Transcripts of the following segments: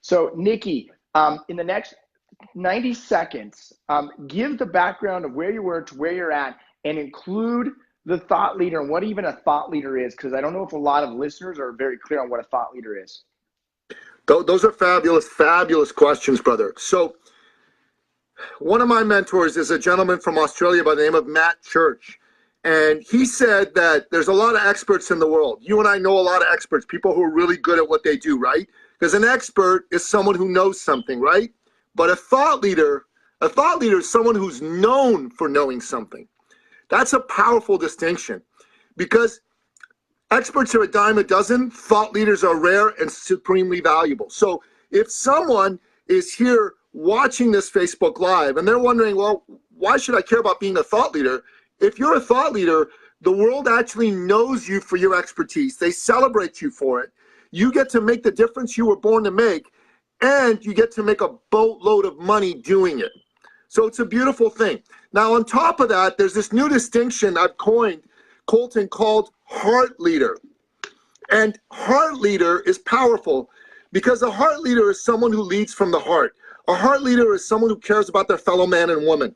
So Nicky, in the next 90 seconds, give the background of where you were to where you're at, and include the thought leader and what even a thought leader is, because I don't know if a lot of listeners are very clear on what a thought leader is. Those are fabulous, fabulous questions, brother. So one of my mentors is a gentleman from Australia by the name of Matt Church. And he said that there's a lot of experts in the world. You and I know a lot of experts, people who are really good at what they do, right? Because an expert is someone who knows something, right? But a thought leader is someone who's known for knowing something. That's a powerful distinction, because experts are a dime a dozen, thought leaders are rare and supremely valuable. So if someone is here watching this Facebook Live and they're wondering, well, why should I care about being a thought leader? If you're a thought leader, the world actually knows you for your expertise. They celebrate you for it. You get to make the difference you were born to make, and you get to make a boatload of money doing it. So it's a beautiful thing. Now, on top of that, there's this new distinction I've coined, Colton, called heart leader. And heart leader is powerful because a heart leader is someone who leads from the heart. A heart leader is someone who cares about their fellow man and woman.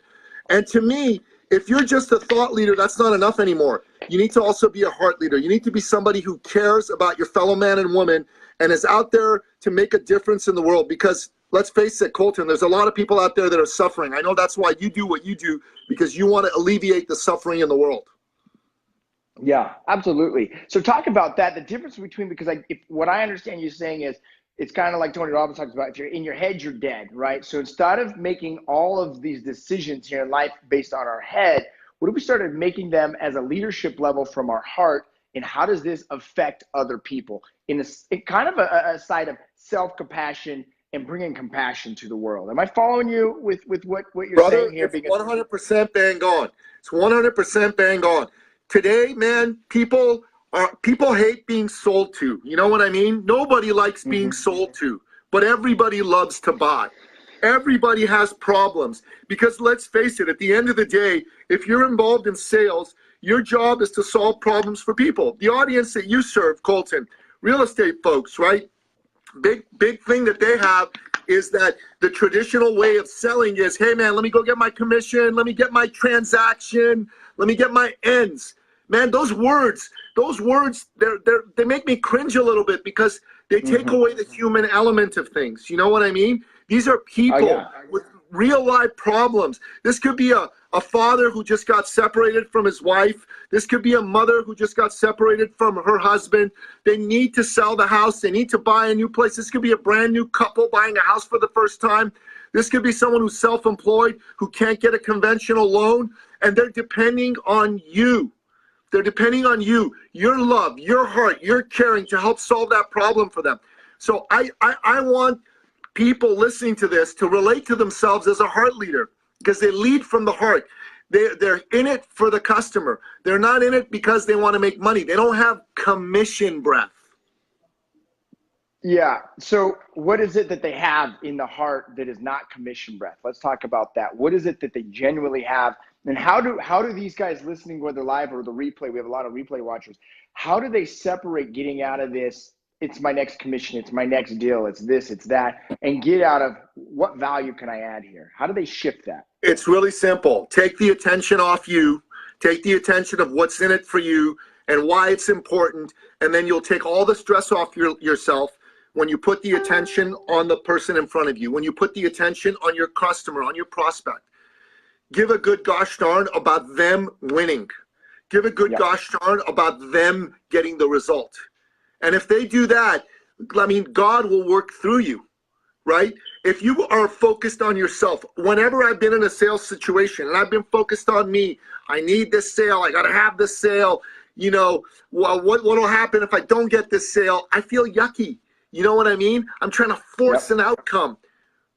And to me, if you're just a thought leader, that's not enough anymore. You need to also be a heart leader. You need to be somebody who cares about your fellow man and woman and is out there to make a difference in the world. Because let's face it, Colton, there's a lot of people out there that are suffering. I know that's why you do what you do, because you want to alleviate the suffering in the world. Yeah, absolutely. So talk about that, the difference between, because what I understand you saying is, it's kind of like Tony Robbins talks about, if you're in your head, you're dead, right? So instead of making all of these decisions here in life based on our head, what if we started making them as a leadership level from our heart? And how does this affect other people in kind of a side of self-compassion and bringing compassion to the world? Am I following you with what you're saying here? It's 100% bang on. It's 100% bang on. Today, man, people hate being sold to. You know what I mean? Nobody likes being sold to, but everybody loves to buy. Everybody has problems, because let's face it, at the end of the day, if you're involved in sales, your job is to solve problems for people. The audience that you serve, Colton, real estate folks, right? Big thing that they have is that the traditional way of selling is, hey man, let me go get my commission, let me get my transaction, let me get my ends. Man, those words, they make me cringe a little bit, because they take away the human element of things. You know what I mean? These are people with real life problems. This could be a father who just got separated from his wife. This could be a mother who just got separated from her husband. They need to sell the house. They need to buy a new place. This could be a brand new couple buying a house for the first time. This could be someone who's self-employed, who can't get a conventional loan, and they're depending on you. They're depending on you, your love, your heart, your caring to help solve that problem for them. So I want people listening to this to relate to themselves as a heart leader, because they lead from the heart. They're in it for the customer. They're not in it because they want to make money. They don't have commission breath. Yeah. So what is it that they have in the heart that is not commission breath? Let's talk about that. What is it that they genuinely have? And how do these guys listening, whether live or the replay, we have a lot of replay watchers, how do they separate getting out of this, it's my next commission, it's my next deal, it's this, it's that, and get out of what value can I add here? How do they shift that? It's really simple. Take the attention off you, take the attention of what's in it for you and why it's important, and then you'll take all the stress off yourself when you put the attention on the person in front of you, when you put the attention on your customer, on your prospect. Give a good gosh darn about them winning. Give a good gosh darn about them getting the result. And if they do that, I mean, God will work through you, right? If you are focused on yourself, whenever I've been in a sales situation and I've been focused on me, I need this sale, I got to have this sale, you know, well, what will happen if I don't get this sale? I feel yucky. You know what I mean? I'm trying to force an outcome.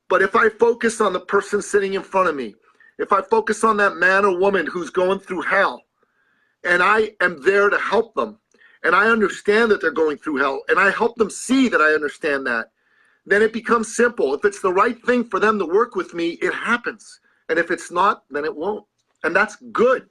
But if I focus on the person sitting in front of me, if I focus on that man or woman who's going through hell, and I am there to help them, and I understand that they're going through hell, and I help them see that I understand that, then it becomes simple. If it's the right thing for them to work with me, it happens. And if it's not, then it won't. And that's good.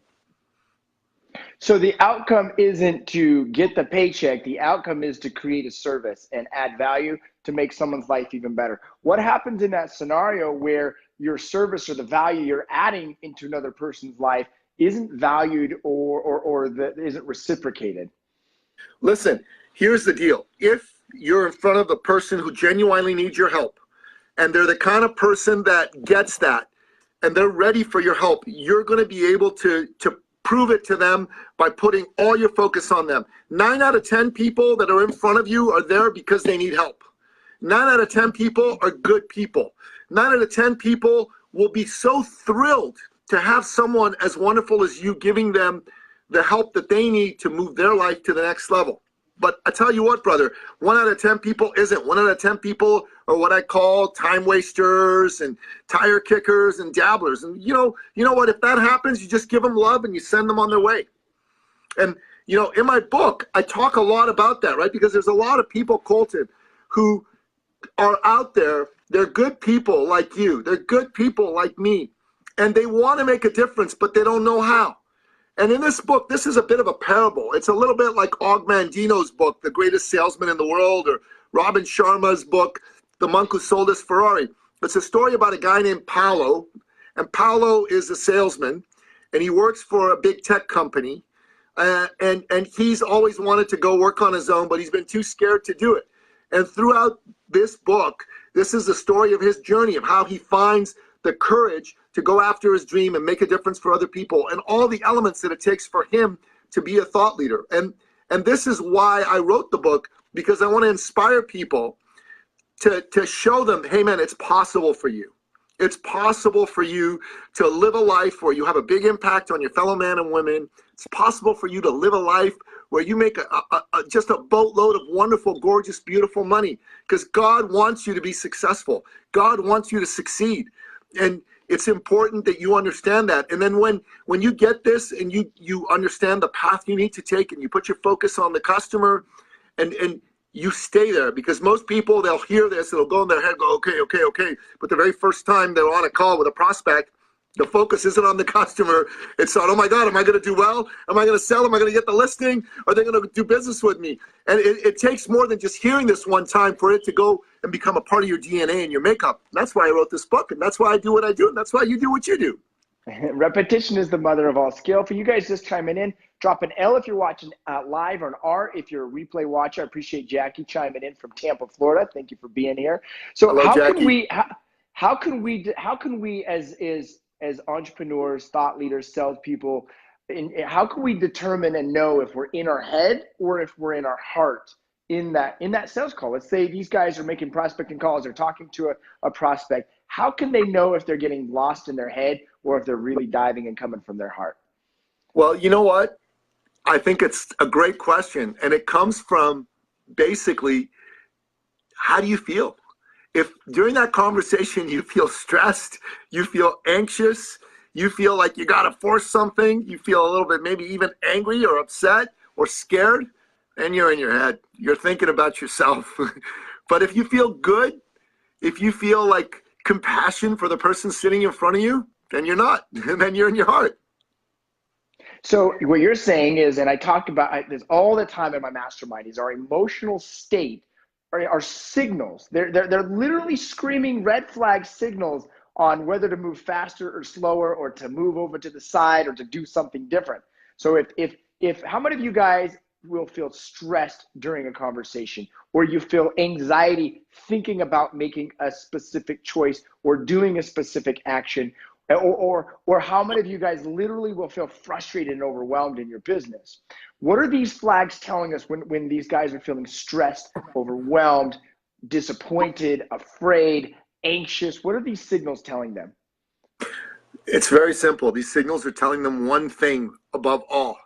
So the outcome isn't to get the paycheck. The outcome is to create a service and add value to make someone's life even better. What happens in that scenario where your service or the value you're adding into another person's life isn't valued or isn't reciprocated? Listen, here's the deal. If you're in front of a person who genuinely needs your help, and they're the kind of person that gets that, and they're ready for your help, you're going to be able to prove it to them by putting all your focus on them. 9 out of 10 people that are in front of you are there because they need help. 9 out of 10 people are good people. 9 out of 10 people will be so thrilled to have someone as wonderful as you giving them the help that they need to move their life to the next level. But I tell you what, brother, 1 out of 10 people isn't. 1 out of 10 people are what I call time wasters and tire kickers and dabblers. And you know what? If that happens, you just give them love and you send them on their way. And in my book, I talk a lot about that, right? Because there's a lot of people, Colton, who are out there. They're good people like you. They're good people like me. And they want to make a difference, but they don't know how. And in this book, this is a bit of a parable. It's a little bit like Og Mandino's book, The Greatest Salesman in the World, or Robin Sharma's book, The Monk Who Sold His Ferrari. It's a story about a guy named Paolo, and Paolo is a salesman, and he works for a big tech company, and he's always wanted to go work on his own, but he's been too scared to do it. And throughout this book, this is the story of his journey, of how he finds the courage to go after his dream and make a difference for other people, and all the elements that it takes for him to be a thought leader. And this is why I wrote the book, because I want to inspire people to show them, hey man, it's possible for you. It's possible for you to live a life where you have a big impact on your fellow men and women. It's possible for you to live a life where you make just a boatload of wonderful, gorgeous, beautiful money, because God wants you to be successful. God wants you to succeed. And it's important that you understand that. And then when you get this and you understand the path you need to take, and you put your focus on the customer, and you stay there, because most people, they'll hear this, it'll go in their head, go, okay. But the very first time they're on a call with a prospect, the focus isn't on the customer. It's on, oh my God, am I going to do well? Am I going to sell? Am I going to get the listing? Are they going to do business with me? And it takes more than just hearing this one time for it to go and become a part of your DNA and your makeup. And that's why I wrote this book, and that's why I do what I do, and that's why you do what you do. Repetition is the mother of all skill. For you guys just chiming in, drop an L if you're watching live, or an R if you're a replay watcher. I appreciate Jackie chiming in from Tampa, Florida. Thank you for being here. So hello, Jackie. how can we as entrepreneurs, thought leaders, salespeople, how can we determine and know if we're in our head or if we're in our heart in that sales call? Let's say these guys are making prospecting calls, they're talking to a prospect. How can they know if they're getting lost in their head or if they're really diving and coming from their heart? Well, you know what? I think it's a great question, and it comes from basically, how do you feel? If during that conversation you feel stressed, you feel anxious, you feel like you got to force something, you feel a little bit maybe even angry or upset or scared, and you're in your head. You're thinking about yourself. But if you feel good, if you feel like compassion for the person sitting in front of you, then you're not. And then you're in your heart. So what you're saying is, and I talk about this all the time in my mastermind, is our emotional state are signals. They're literally screaming red flag signals on whether to move faster or slower, or to move over to the side, or to do something different. So if how many of you guys will feel stressed during a conversation, or you feel anxiety thinking about making a specific choice or doing a specific action, or how many of you guys literally will feel frustrated and overwhelmed in your business? What are these flags telling us when these guys are feeling stressed, overwhelmed, disappointed, afraid, anxious? What are these signals telling them? It's very simple. These signals are telling them one thing above all,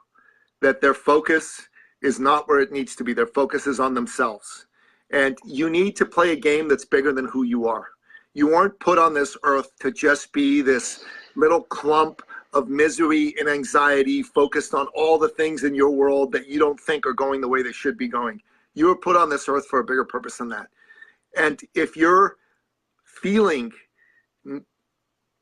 that their focus is not where it needs to be. Their focus is on themselves. And you need to play a game that's bigger than who you are. You weren't put on this earth to just be this little clump of misery and anxiety focused on all the things in your world that you don't think are going the way they should be going. You were put on this earth for a bigger purpose than that. And if you're feeling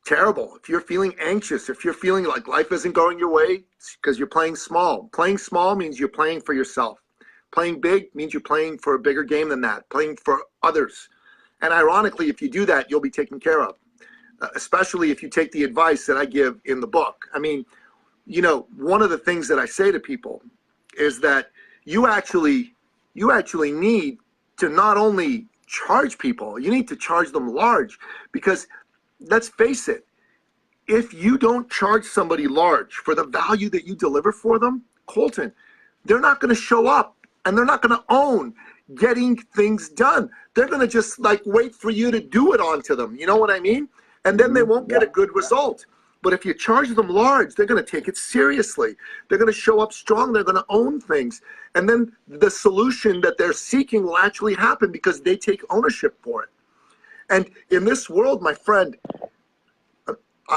terrible, if you're feeling anxious, if you're feeling like life isn't going your way, it's because you're playing small. Playing small means you're playing for yourself. Playing big means you're playing for a bigger game than that, playing for others. And ironically, if you do that, you'll be taken care of, especially if you take the advice that I give in the book. I mean, you know, one of the things that I say to people is that you actually need to not only charge people, you need to charge them large, because let's face it, if you don't charge somebody large for the value that you deliver for them, Colton, they're not going to show up and they're not going to own getting things done. They're going to just like wait for you to do it onto them. You know what I mean? And then they won't get a good result. But if you charge them large, they're going to take it seriously. They're going to show up strong. They're going to own things. And then the solution that they're seeking will actually happen because they take ownership for it. And in this world, my friend,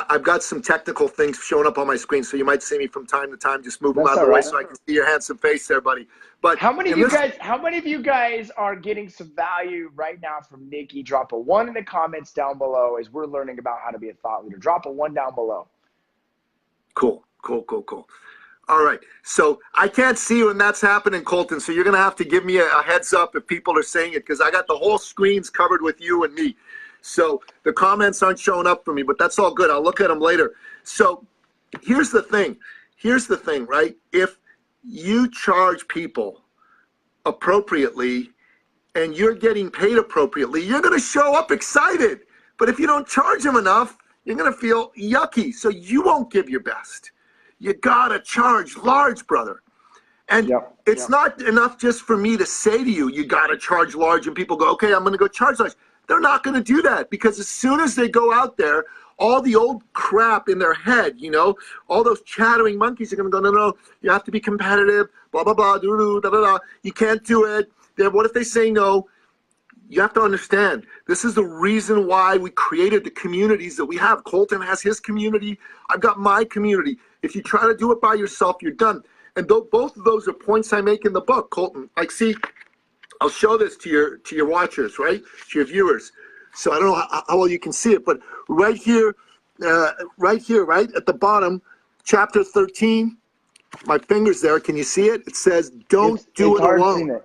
I've got some technical things showing up on my screen, so you might see me from time to time. Just move them out of the way so I can see your handsome face there, buddy. But how many of you guys are getting some value right now from Nicky? Drop a 1 in the comments down below as we're learning about how to be a thought leader. Drop a 1 down below. Cool. All right. So I can't see when that's happening, Colton. So you're going to have to give me a heads up if people are saying it, because I got the whole screens covered with you and me. So the comments aren't showing up for me, but that's all good. I'll look at them later. So here's the thing. Right? If you charge people appropriately and you're getting paid appropriately, you're going to show up excited. But if you don't charge them enough, you're going to feel yucky. So you won't give your best. You got to charge large, brother. And it's not enough just for me to say to you, you got to charge large, and people go, okay, I'm going to go charge large. They're not going to do that, because as soon as they go out there, all the old crap in their head, you know, all those chattering monkeys are going to go, no, you have to be competitive, blah, blah, blah, doo-doo, da, da, da. You can't do it. Then what if they say no? You have to understand, this is the reason why we created the communities that we have. Colton has his community. I've got my community. If you try to do it by yourself, you're done. And both of those are points I make in the book, Colton. Like, see, I'll show this to your watchers, right? To your viewers. So I don't know how well you can see it, but right here, right at the bottom, chapter 13, my finger's there. Can you see it? It says, don't do it alone.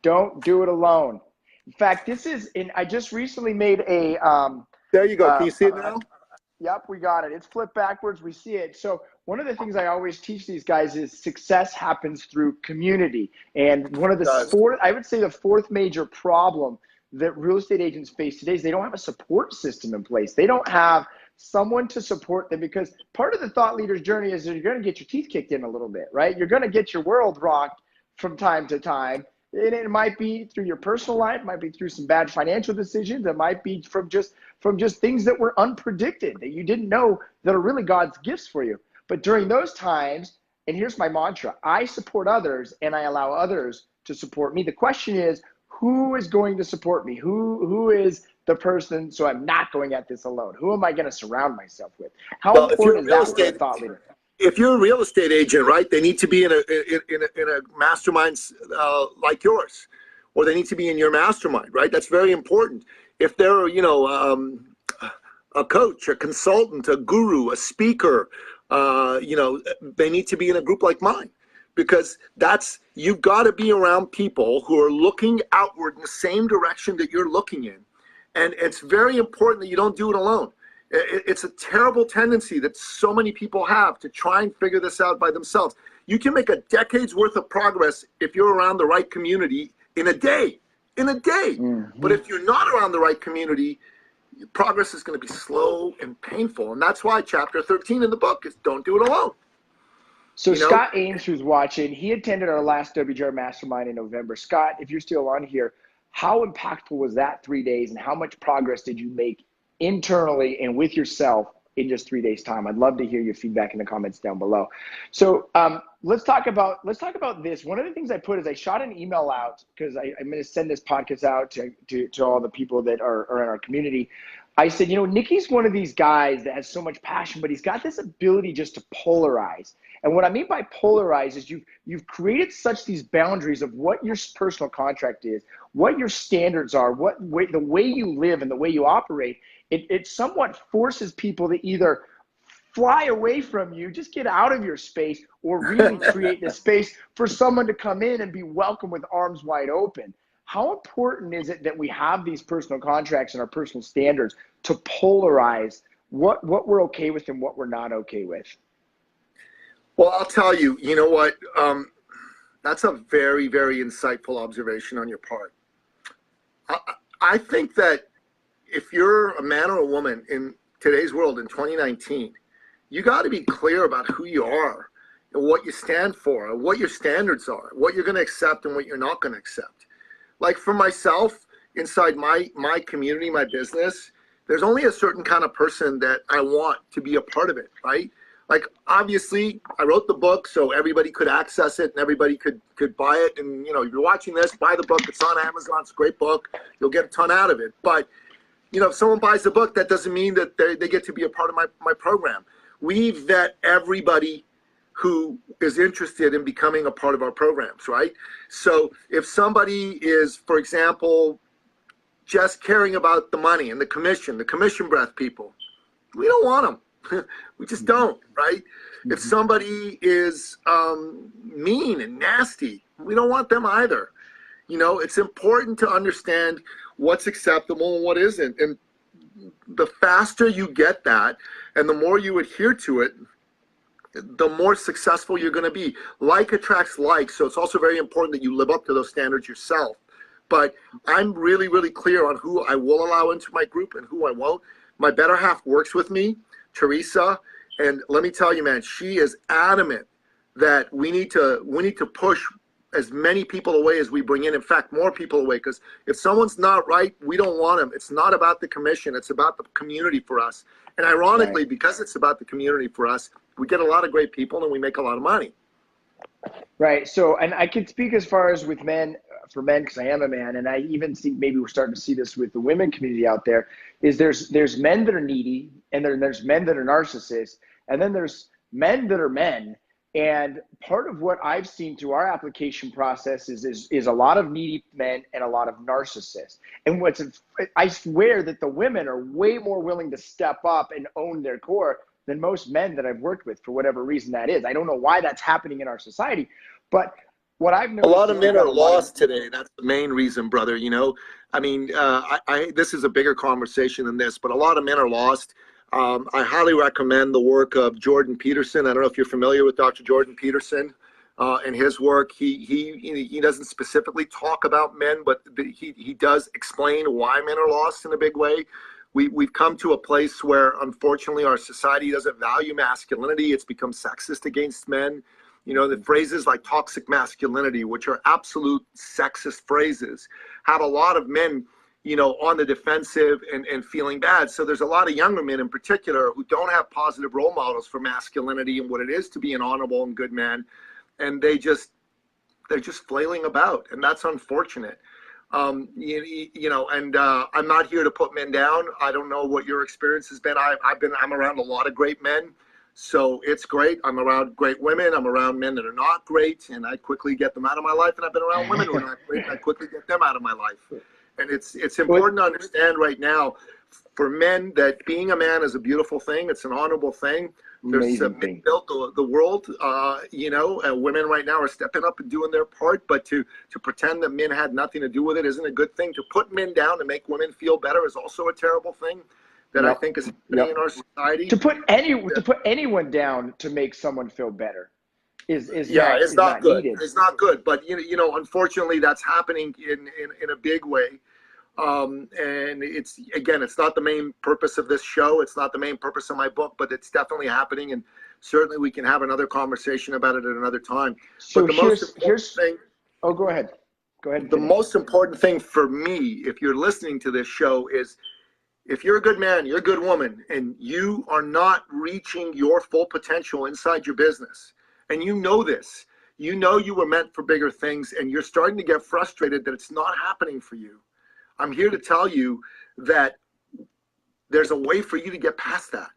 Don't do it alone. In fact, this is, I just recently made a. There you go. Can you see it now? Yep, we got it. It's flipped backwards. We see it. So one of the things I always teach these guys is success happens through community. And one of the I would say the fourth major problem that real estate agents face today is they don't have a support system in place. They don't have someone to support them, because part of the thought leader's journey is that you're going to get your teeth kicked in a little bit, right? You're going to get your world rocked from time to time. And it might be through your personal life, it might be through some bad financial decisions, it might be from just things that were unpredicted, that you didn't know that are really God's gifts for you. But during those times, and here's my mantra, I support others and I allow others to support me. The question is, who is going to support me? Who is the person, so I'm not going at this alone? Who am I going to surround myself with? How important is that for a thought leader? If you're a real estate agent, right, they need to be in a mastermind like yours, or they need to be in your mastermind, right? That's very important. If they're, you know, a coach, a consultant, a guru, a speaker, you know, they need to be in a group like mine, because you've got to be around people who are looking outward in the same direction that you're looking in. And it's very important that you don't do it alone. It's a terrible tendency that so many people have to try and figure this out by themselves. You can make a decade's worth of progress if you're around the right community in a day. Mm-hmm. But if you're not around the right community, progress is going to be slow and painful. And that's why chapter 13 in the book is don't do it alone. So Scott Ames, who's watching, he attended our last WGR Mastermind in November. Scott, if you're still on here, how impactful was that 3 days, and how much progress did you make internally and with yourself in just 3 days' time? I'd love to hear your feedback in the comments down below. So let's talk about this. One of the things I put is I shot an email out because I'm going to send this podcast out to all the people that are in our community. I said, Nicky's one of these guys that has so much passion, but he's got this ability just to polarize. And what I mean by polarize is you've created these boundaries of what your personal contract is, what your standards are, the way you live and the way you operate. It somewhat forces people to either fly away from you, just get out of your space, or really create the space for someone to come in and be welcome with arms wide open. How important is it that we have these personal contracts and our personal standards to polarize what we're okay with and what we're not okay with? Well, I'll tell you, you know what? That's a very, very insightful observation on your part. I think that if you're a man or a woman in today's world in 2019, you got to be clear about who you are and what you stand for, and what your standards are, what you're going to accept and what you're not going to accept. Like for myself, inside my community, my business, there's only a certain kind of person that I want to be a part of it, right? Like, obviously, I wrote the book so everybody could access it and everybody could buy it. And, if you're watching this, buy the book. It's on Amazon. It's a great book. You'll get a ton out of it. But, if someone buys the book, that doesn't mean that they get to be a part of my program. We vet everybody who is interested in becoming a part of our programs, right? So if somebody is, for example, just caring about the money and the commission breath people, we don't want them. We just don't, right? If somebody is mean and nasty, we don't want them either. It's important to understand what's acceptable and what isn't. And the faster you get that and the more you adhere to it, the more successful you're going to be. Like attracts like, so it's also very important that you live up to those standards yourself. But I'm really, really clear on who I will allow into my group and who I won't. My better half works with me, Teresa, and let me tell you, man, she is adamant that we need to push as many people away as we bring in. In fact, more people away, because if someone's not right, we don't want them. It's not about the commission. It's about the community for us. And ironically, right, because it's about the community for us, we get a lot of great people and we make a lot of money. Right. So, and I can speak as far as with men, for men, because I am a man, and I even see, maybe we're starting to see this with the women community out there, is there's men that are needy, and there's men that are narcissists, and then there's men that are men. And part of what I've seen through our application process is a lot of needy men and a lot of narcissists. And I swear that the women are way more willing to step up and own their core than most men that I've worked with, for whatever reason that is. I don't know why that's happening in our society, but what I've noticed, a lot of men are lost today. That's the main reason, brother. I mean, this is a bigger conversation than this, but a lot of men are lost. I highly recommend the work of Jordan Peterson. I don't know if you're familiar with Dr. Jordan Peterson and his work. He doesn't specifically talk about men, but he does explain why men are lost in a big way. We've come to a place where, unfortunately, our society doesn't value masculinity. It's become sexist against men. The phrases like toxic masculinity, which are absolute sexist phrases, have a lot of men, on the defensive and feeling bad. So there's a lot of younger men in particular who don't have positive role models for masculinity and what it is to be an honorable and good man. And they're just flailing about. And that's unfortunate. And I'm not here to put men down. I don't know what your experience has been. I'm around a lot of great men. So it's great. I'm around great women. I'm around men that are not great, and I quickly get them out of my life. And I've been around women who are not great, and I quickly get them out of my life. And it's important to understand right now, for men, that being a man is a beautiful thing. It's an honorable thing. There's men built the world. Women right now are stepping up and doing their part. But to pretend that men had nothing to do with it isn't a good thing. To put men down to make women feel better is also a terrible thing. That I think is happening in our society. To put anyone down to make someone feel better is not good. Needed. It's not good. But unfortunately, that's happening in a big way. And it's not the main purpose of this show. It's not the main purpose of my book, but it's definitely happening. And certainly, we can have another conversation about it at another time. So but the most important thing. Oh, go ahead. Go ahead. The most important thing for me, if you're listening to this show, is, if you're a good man, you're a good woman, and you are not reaching your full potential inside your business, and you know this. You know you were meant for bigger things, and you're starting to get frustrated that it's not happening for you. I'm here to tell you that there's a way for you to get past that.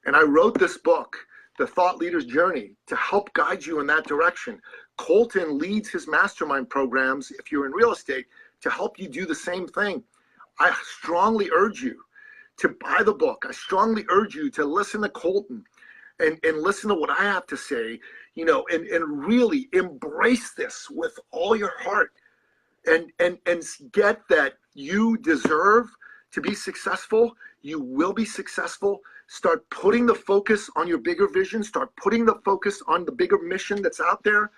And I wrote this book, The Thought Leader's Journey, to help guide you in that direction. Colton leads his mastermind programs, if you're in real estate, to help you do the same thing. I strongly urge you to buy the book. I strongly urge you to listen to Colton and listen to what I have to say, you know, and really embrace this with all your heart and get that you deserve to be successful. You will be successful. Start putting the focus on your bigger vision. Start putting the focus on the bigger mission that's out there,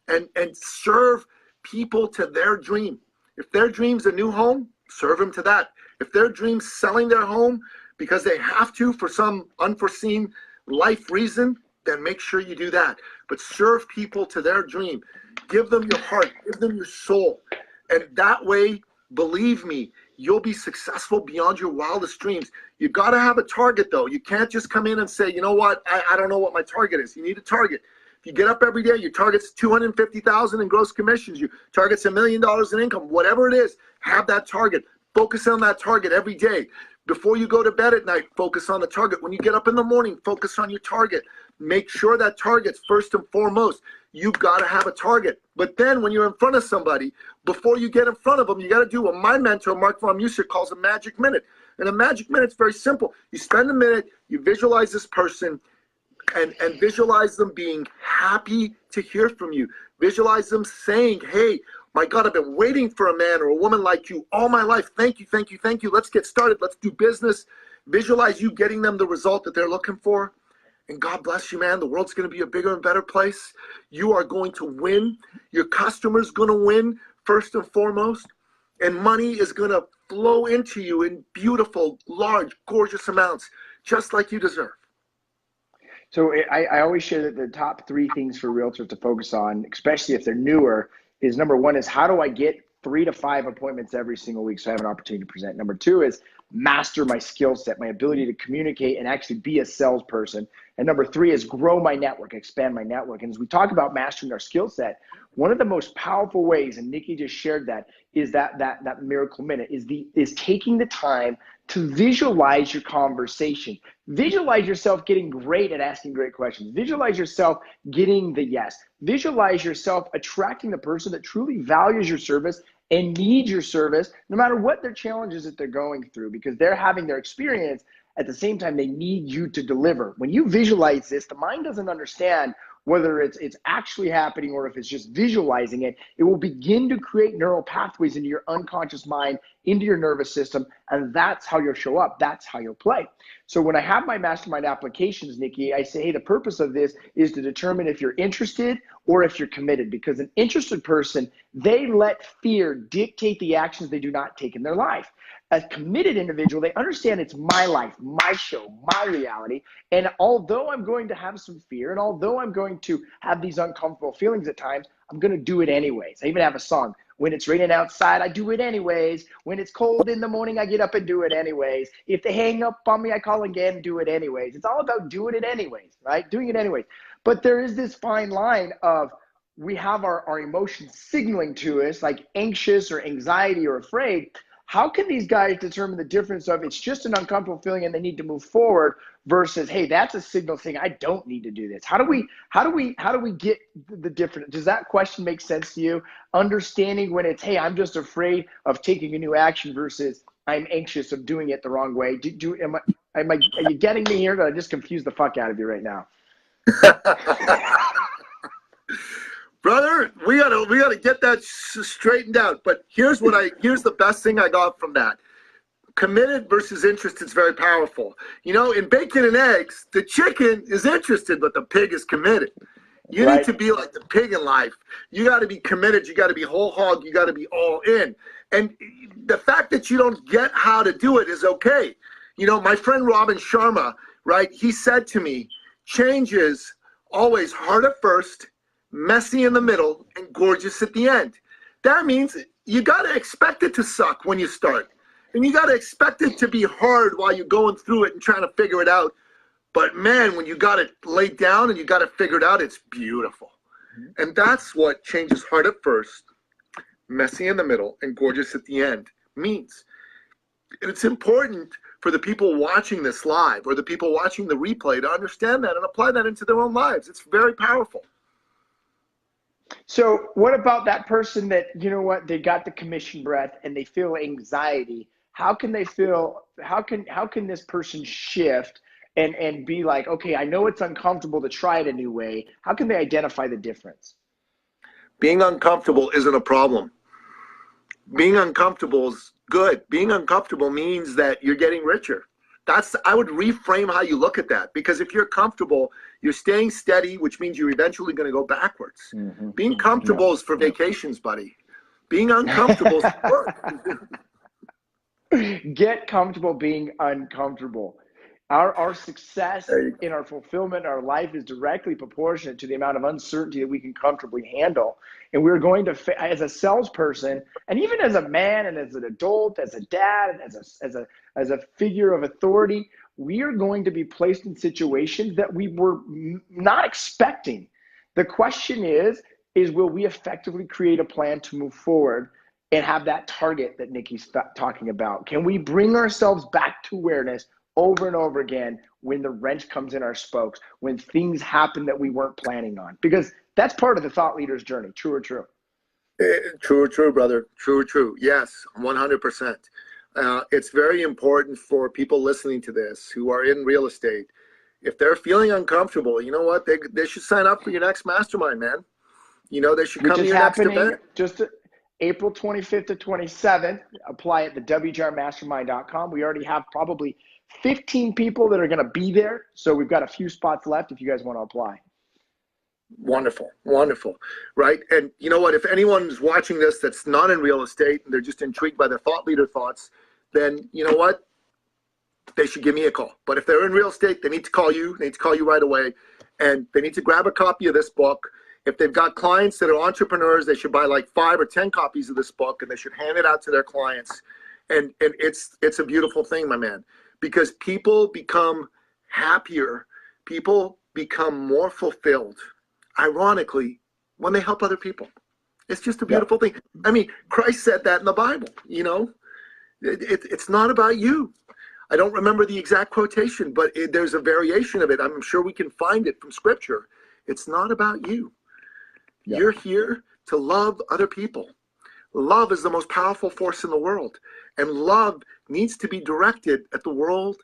and serve people to their dream. If their dream's a new home, serve them to that. If their dream's selling their home because they have to for some unforeseen life reason, then make sure you do that. But serve people to their dream. Give them your heart. Give them your soul. And that way, believe me, you'll be successful beyond your wildest dreams. You got to have a target, though. You can't just come in and say, you know what, I don't know what my target is. You need a target. If you get up every day, your target's $250,000 in gross commissions, your target's $1 million in income, whatever it is, have that target. Focus on that target every day. Before you go to bed at night, focus on the target. When you get up in the morning, focus on your target. Make sure that target's first and foremost. You've got to have a target. But then when you're in front of somebody, before you get in front of them, you got to do what my mentor, Mark von Musier, calls a magic minute. And a magic minute's very simple. You spend a minute, you visualize this person, and visualize them being happy to hear from you. Visualize them saying, hey, my God, I've been waiting for a man or a woman like you all my life. Thank you, thank you, thank you. Let's get started. Let's do business. Visualize you getting them the result that they're looking for. And God bless you, man. The world's going to be a bigger and better place. You are going to win. Your customer's going to win first and foremost. And money is going to flow into you in beautiful, large, gorgeous amounts, just like you deserve. So I always share that the top 3 things for realtors to focus on, especially if they're newer, is number 1 is how do I get 3 to 5 appointments every single week so I have an opportunity to present. Number 2 is master my skill set, my ability to communicate and actually be a salesperson. And number 3 is grow my network, expand my network. And as we talk about mastering our skill set, one of the most powerful ways, and Nicky just shared that, is that miracle minute, is taking the time to visualize your conversation. Visualize yourself getting great at asking great questions. Visualize yourself getting the yes. Visualize yourself attracting the person that truly values your service and needs your service, no matter what their challenges that they're going through, because they're having their experience. At the same time, they need you to deliver. When you visualize this, the mind doesn't understand whether it's actually happening or if it's just visualizing it. It will begin to create neural pathways into your unconscious mind, into your nervous system, and that's how you'll show up. That's how you'll play. So when I have my mastermind applications, Nicky, I say, hey, the purpose of this is to determine if you're interested or if you're committed, because an interested person, they let fear dictate the actions they do not take in their life. A committed individual, they understand it's my life, my show, my reality. And although I'm going to have some fear, and although I'm going to have these uncomfortable feelings at times, I'm going to do it anyways. I even have a song. When it's raining outside, I do it anyways. When it's cold in the morning, I get up and do it anyways. If they hang up on me, I call again, do it anyways. It's all about doing it anyways, right? Doing it anyways. But there is this fine line of we have our emotions signaling to us like anxious or anxiety or afraid. How can these guys determine the difference of it's just an uncomfortable feeling and they need to move forward versus, hey, that's a signal saying I don't need to do this? How do we get the difference? Does that question make sense to you? Understanding when it's, hey, I'm just afraid of taking a new action versus I'm anxious of doing it the wrong way. Are you getting me here? Did I just confuse the fuck out of you right now? Brother, we gotta get that straightened out. But here's the best thing I got from that. Committed versus interested is very powerful. You know, in bacon and eggs, the chicken is interested, but the pig is committed. You need to be like the pig in life. You got to be committed. You got to be whole hog. You got to be all in. And the fact that you don't get how to do it is okay. You know, my friend Robin Sharma, right? He said to me, change is always hard at first, messy in the middle, and gorgeous at the end. That means you got to expect it to suck when you start. And you got to expect it to be hard while you're going through it and trying to figure it out. But man, when you got it laid down and you got it figured out, it's beautiful. And that's what changes hard at first, messy in the middle, and gorgeous at the end means. And it's important for the people watching this live or the people watching the replay to understand that and apply that into their own lives. It's very powerful. So what about that person that, you know what, they got the commission breath and they feel anxiety? How can they feel, how can this person shift and be like, okay, I know it's uncomfortable to try it a new way. How can they identify the difference? Being uncomfortable isn't a problem. Being uncomfortable is good. Being uncomfortable means that you're getting richer. I would reframe how you look at that, because if you're comfortable, you're staying steady, which means you're eventually going to go backwards. Mm-hmm. Being comfortable is for vacations, buddy. Being uncomfortable is for work. Get comfortable being uncomfortable. Our success in our fulfillment, our life is directly proportionate to the amount of uncertainty that we can comfortably handle. And we're going to, as a salesperson, and even as a man, and as an adult, as a dad, and as a figure of authority, we are going to be placed in situations that we were not expecting. The question is will we effectively create a plan to move forward and have that target that Nicky's talking about? Can we bring ourselves back to awareness over and over again when the wrench comes in our spokes, when things happen that we weren't planning on? Because that's part of the thought leader's journey. True or true? True, brother. True. Yes, 100%. It's very important for people listening to this who are in real estate. If they're feeling uncomfortable, you know what? They should sign up for your next mastermind, man. You know, they should come to your next event. Just April 25th to 27th. Apply at the WGRmastermind.com. We already have probably 15 people that are going to be there. So we've got a few spots left if you guys want to apply. Wonderful. Right. And you know what, if anyone's watching this that's not in real estate and they're just intrigued by the thought leader thoughts, then you know what, they should give me a call. But if they're in real estate, they need to call you. They need to call you right away. And they need to grab a copy of this book. If they've got clients that are entrepreneurs, they should buy like 5 or 10 copies of this book, and they should hand it out to their clients. And it's a beautiful thing, my man, because people become happier. People become more fulfilled, ironically, when they help other people. It's just a beautiful thing. I mean, Christ said that in the Bible, you know. It's not about you. I don't remember the exact quotation, but there's a variation of it. I'm sure we can find it from Scripture. It's not about you. You're here to love other people. Love is the most powerful force in the world. And love needs to be directed at the world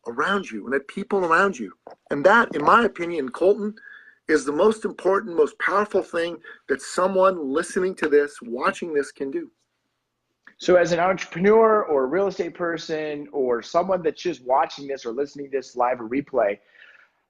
around you and at people around you. And that, in my opinion, Colton, is the most important, most powerful thing that someone listening to this, watching this, can do. So as an entrepreneur or a real estate person or someone that's just watching this or listening to this live or replay,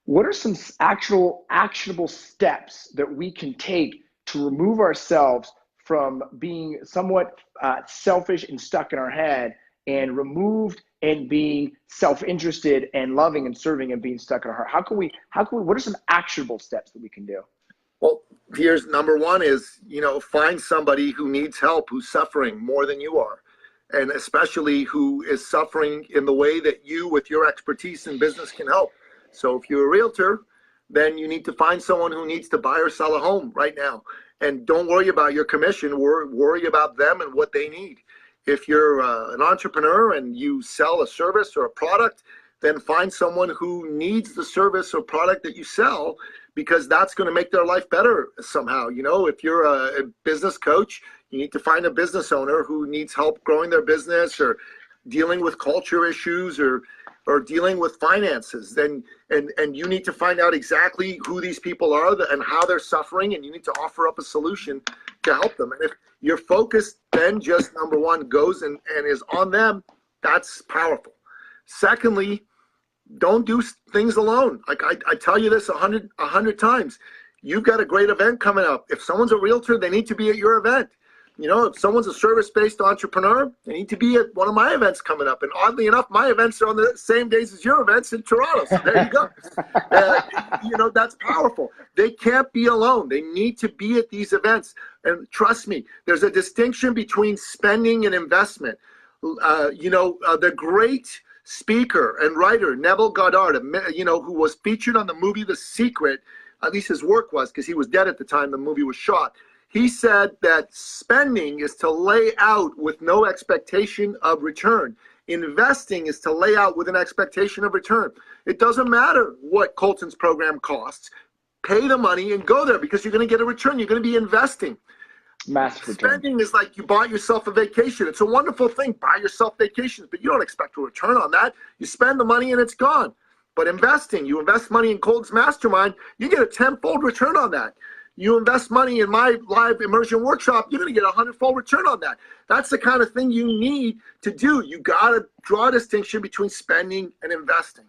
what are some actionable steps that we can take to remove ourselves from being somewhat selfish and stuck in our head, and removed and being self-interested and loving and serving and being stuck in our heart? How can we, what are some actionable steps that we can do? Well, here's number one is, you know, find somebody who needs help, who's suffering more than you are, and especially who is suffering in the way that you, with your expertise in business, can help. So if you're a realtor, then you need to find someone who needs to buy or sell a home right now. And don't worry about your commission, worry about them and what they need. If you're an entrepreneur and you sell a service or a product, then find someone who needs the service or product that you sell, because that's going to make their life better somehow. You know, if you're a business coach, you need to find a business owner who needs help growing their business or dealing with culture issues or dealing with finances. Then and you need to find out exactly who these people are and how they're suffering, and you need to offer up a solution to help them. And if your focus then just, number one, goes and is on them, that's powerful. Secondly, don't do things alone. Like I tell you this 100 times. You've got a great event coming up. If someone's a realtor, they need to be at your event. You know, if someone's a service-based entrepreneur, they need to be at one of my events coming up. And oddly enough, my events are on the same days as your events in Toronto. So there you go. You know, that's powerful. They can't be alone. They need to be at these events. And trust me, there's a distinction between spending and investment. The great speaker and writer Neville Goddard, who was featured on the movie The Secret, at least his work was, because he was dead at the time the movie was shot. He said that spending is to lay out with no expectation of return. Investing is to lay out with an expectation of return. It doesn't matter what Colton's program costs. Pay the money and go there because you're going to get a return. You're going to be investing. Massive return. Spending is like you bought yourself a vacation. It's a wonderful thing. Buy yourself vacations, but you don't expect a return on that. You spend the money and it's gone. But investing, you invest money in Colton's Mastermind, you get a 10-fold return on that. You invest money in my live immersion workshop, you're going to get a 100-fold return on that. That's the kind of thing you need to do. You got to draw a distinction between spending and investing.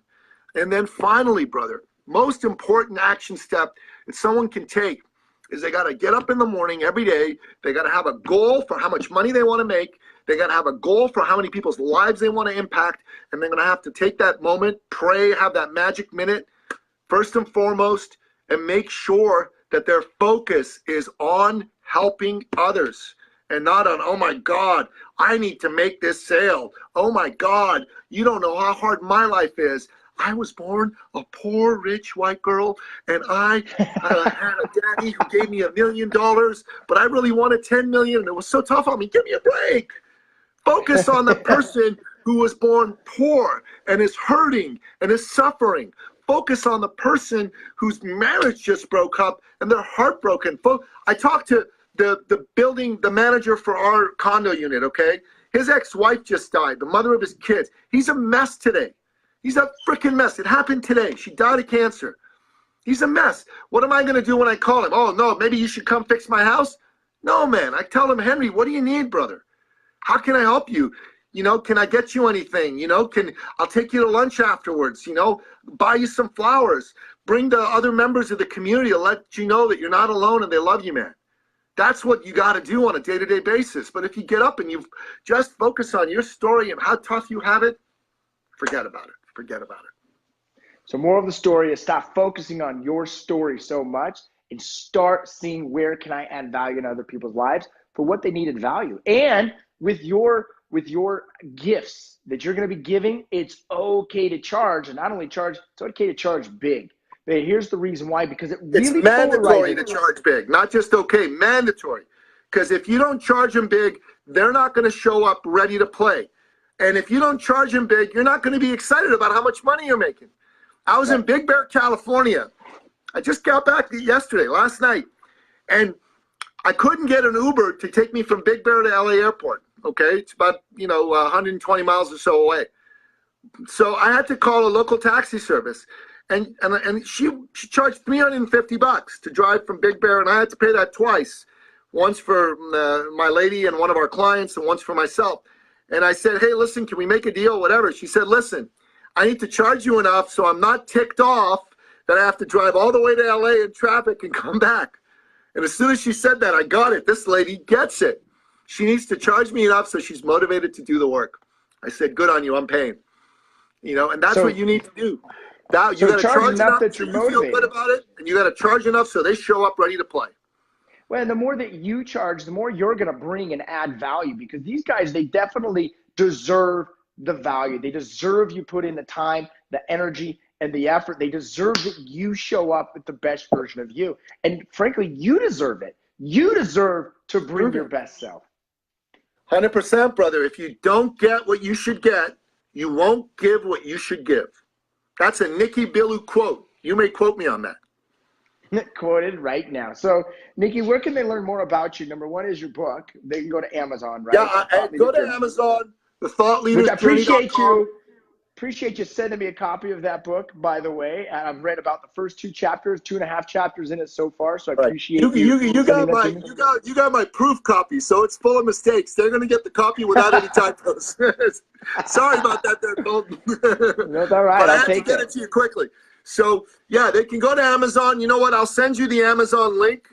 And then finally, brother, most important action step that someone can take is they got to get up in the morning every day. They got to have a goal for how much money they want to make. They got to have a goal for how many people's lives they want to impact. And they're going to have to take that moment, pray, have that magic minute, first and foremost, and make sure that their focus is on helping others and not on, oh my God, I need to make this sale. Oh my God, you don't know how hard my life is. I was born a poor, rich white girl, and I had a daddy who gave me $1 million, but I really wanted 10 million, and it was so tough on me. Give me a break. Focus on the person who was born poor and is hurting and is suffering. Focus on the person whose marriage just broke up and they're heartbroken. I talked to the manager for our condo unit, okay? His ex-wife just died, the mother of his kids. He's a mess today. He's a freaking mess. It happened today. She died of cancer. He's a mess. What am I going to do when I call him? Oh, no, maybe you should come fix my house? No, man. I tell him, Henry, what do you need, brother? How can I help you? Can I get you anything? I'll take you to lunch afterwards, buy you some flowers, bring the other members of the community to let you know that you're not alone and they love you, man. That's what you got to do on a day-to-day basis. But if you get up and you just focus on your story and how tough you have it, forget about it. Forget about it. So more of the story is stop focusing on your story so much and start seeing where can I add value in other people's lives for what they needed value. And with your gifts that you're going to be giving, it's okay to charge. And not only charge, it's okay to charge big. But here's the reason why, because it's mandatory to charge big, not just okay, mandatory. Because if you don't charge them big, they're not going to show up ready to play. And if you don't charge them big, you're not going to be excited about how much money you're making. I was in Big Bear, California. I just got back last night. And I couldn't get an Uber to take me from Big Bear to LA Airport. Okay, it's about 120 miles or so away. So I had to call a local taxi service, and she charged $350 to drive from Big Bear, and I had to pay that twice, once for my lady and one of our clients, and once for myself. And I said, hey, listen, can we make a deal, whatever? She said, listen, I need to charge you enough so I'm not ticked off that I have to drive all the way to LA in traffic and come back. And as soon as she said that, I got it. This lady gets it. She needs to charge me enough so she's motivated to do the work. I said, good on you, I'm paying. And that's what you need to do. You got to charge enough that you're motivated. Feel good about it, and you got to charge enough so they show up ready to play. Well, and the more that you charge, the more you're going to bring and add value, because these guys, they definitely deserve the value. They deserve you put in the time, the energy, and the effort. They deserve that you show up with the best version of you. And frankly, you deserve it. You deserve to bring your best self. 100%, brother. If you don't get what you should get, you won't give what you should give. That's a Nicky Billou quote. You may quote me on that. Quoted right now. So, Nicky, where can they learn more about you? Number one is your book. They can go to Amazon, right? Yeah, go to Amazon, The Thought Leaders. Appreciate you sending me a copy of that book, by the way. And I've read about the first 2 chapters, 2.5 chapters in it so far. So I appreciate you got my proof copy, so it's full of mistakes. They're going to get the copy without any typos. Sorry about that there, Colton. That's all right. But I had to get it to you quickly. So yeah, they can go to Amazon. You know what? I'll send you the Amazon link,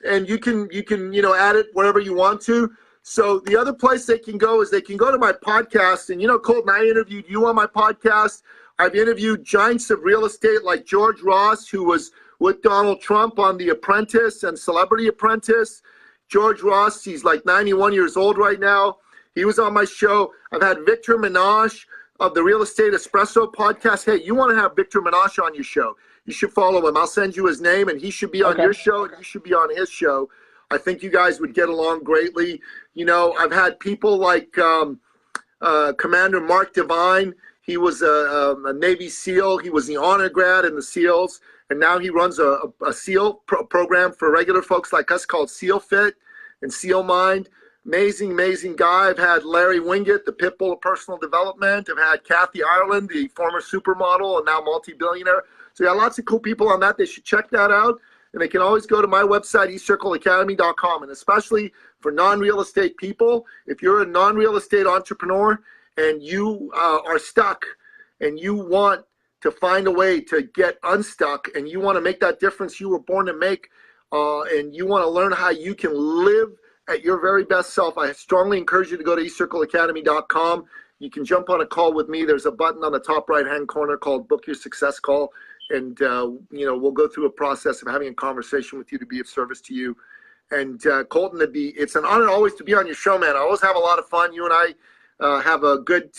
and you can add it wherever you want to. So the other place they can go is they can go to my podcast. And, Colton, I interviewed you on my podcast. I've interviewed giants of real estate like George Ross, who was with Donald Trump on The Apprentice and Celebrity Apprentice. George Ross, he's like 91 years old right now. He was on my show. I've had Victor Minaj, of the Real Estate Espresso podcast. Hey, you want to have Victor Menashe on your show, you should follow him. I'll send you his name, and he should be on your show, and you should be on his show. I think you guys would get along greatly. You know, I've had people like Commander Mark Devine. He was a Navy SEAL. He was the honor grad in the SEALs, and now he runs a SEAL program for regular folks like us called SEAL Fit and SEAL Mind. Amazing, amazing guy. I've had Larry Winget, the Pitbull of personal development. I've had Kathy Ireland, the former supermodel and now multi-billionaire. So yeah, lots of cool people on that. They should check that out. And they can always go to my website, eCircleAcademy.com. And especially for non-real estate people, if you're a non-real estate entrepreneur and you are stuck and you want to find a way to get unstuck and you want to make that difference you were born to make, and you want to learn how you can live at your very best self, I strongly encourage you to go to eCircleAcademy.com. You can jump on a call with me. There's a button on the top right-hand corner called Book Your Success Call. And, you know, we'll go through a process of having a conversation with you to be of service to you. And Colton, it's an honor always to be on your show, man. I always have a lot of fun. You and I have a good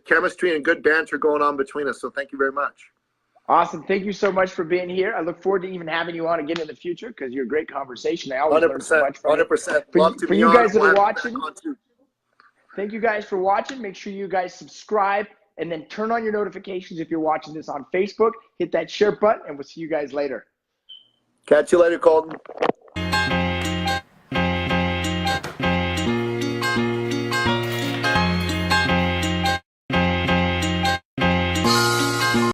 chemistry and good banter going on between us. So thank you very much. Awesome. Thank you so much for being here. I look forward to even having you on again in the future because you're a great conversation. I always learn so much from 100%. Love to be on. For you guys that are watching, thank you guys for watching. Make sure you guys subscribe and then turn on your notifications if you're watching this on Facebook. Hit that share button, and we'll see you guys later. Catch you later, Colton.